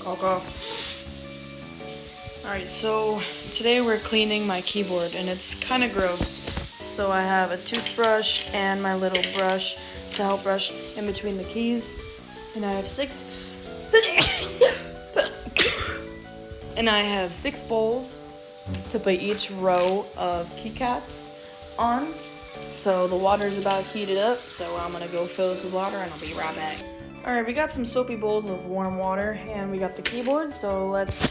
Coco. Alright, so today we're cleaning my keyboard and it's kind of gross. So I have a toothbrush and my little brush to help brush in between the keys. And I have six bowls to put each row of keycaps on. So the water's about heated up, so I'm gonna go fill this with water and I'll be right back. Alright, we got some soapy bowls of warm water and we got the keyboard, so let's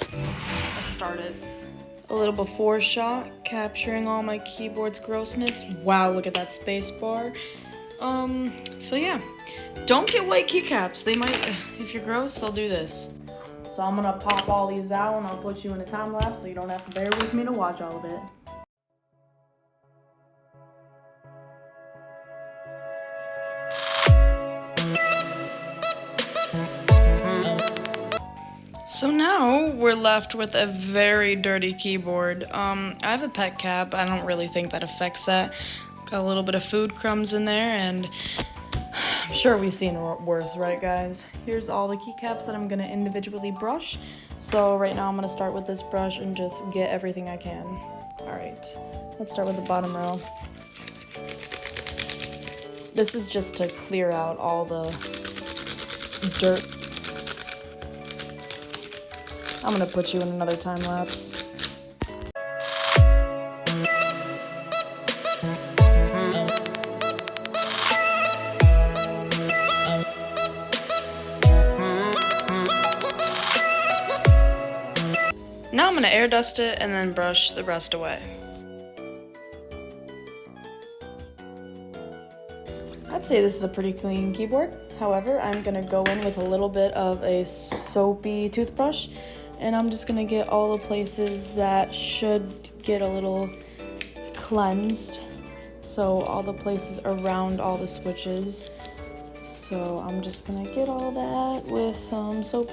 start it. A little before shot, capturing all my keyboard's grossness. Wow, look at that space bar. So yeah, don't get white keycaps. They might, if you're gross, they'll do this. So I'm gonna pop all these out and I'll put you in a time lapse so you don't have to bear with me to watch all of it. So now we're left with a very dirty keyboard. I have a pet cap. I don't really think that affects that. Got a little bit of food crumbs in there, and I'm sure we've seen worse, right guys? Here's all the keycaps that I'm gonna individually brush. So right now I'm gonna start with this brush and just get everything I can. All right, let's start with the bottom row. This is just to clear out all the dirt. I'm gonna put you in another time lapse. Now I'm gonna air dust it and then brush the rest away. I'd say this is a pretty clean keyboard. However, I'm gonna go in with a little bit of a soapy toothbrush and I'm just gonna get all the places that should get a little cleansed. So all the places around all the switches. So I'm just gonna get all that with some soap.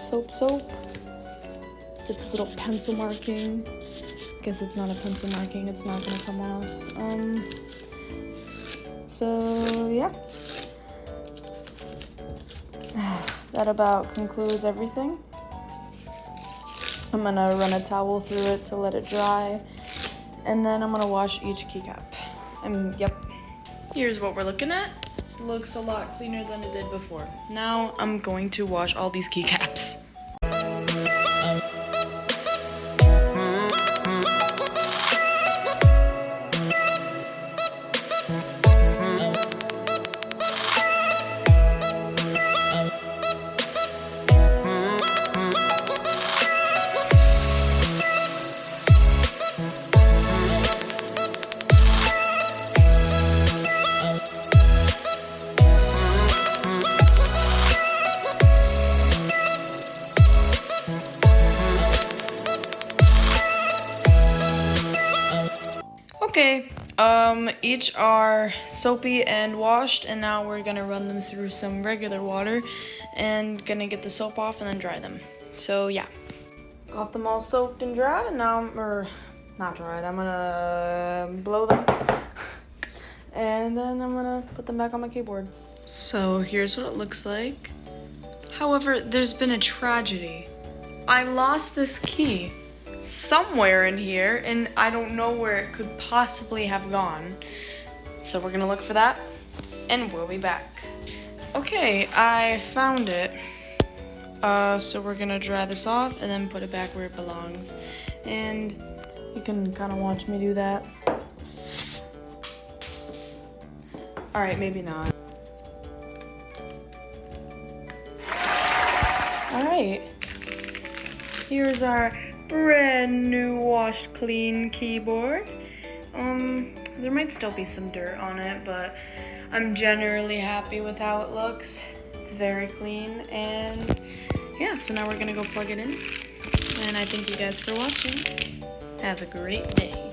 Get this little pencil marking. Guess it's not a pencil marking, it's not gonna come off. So yeah. That about concludes everything. I'm gonna run a towel through it to let it dry, and then I'm gonna wash each keycap. Yep. Here's what we're looking at. Looks a lot cleaner than it did before. Now I'm going to wash all these keycaps. Okay, each are soapy and washed, and now we're gonna run them through some regular water and gonna get the soap off and then dry them. So yeah, got them all soaked and dried, and now not dried, I'm gonna blow them and then I'm gonna put them back on my keyboard. So here's what it looks like. However, there's been a tragedy. I lost this key somewhere in here, and I don't know where it could possibly have gone. So we're gonna look for that, and we'll be back. Okay, I found it. So we're gonna dry this off and then put it back where it belongs. And you can kind of watch me do that. All right, maybe not. All right, here's our brand new washed clean keyboard. There might still be some dirt on it, but I'm generally happy with how it looks. It's very clean, and yeah, so now we're gonna go plug it in. And I thank you guys for watching. Have a great day.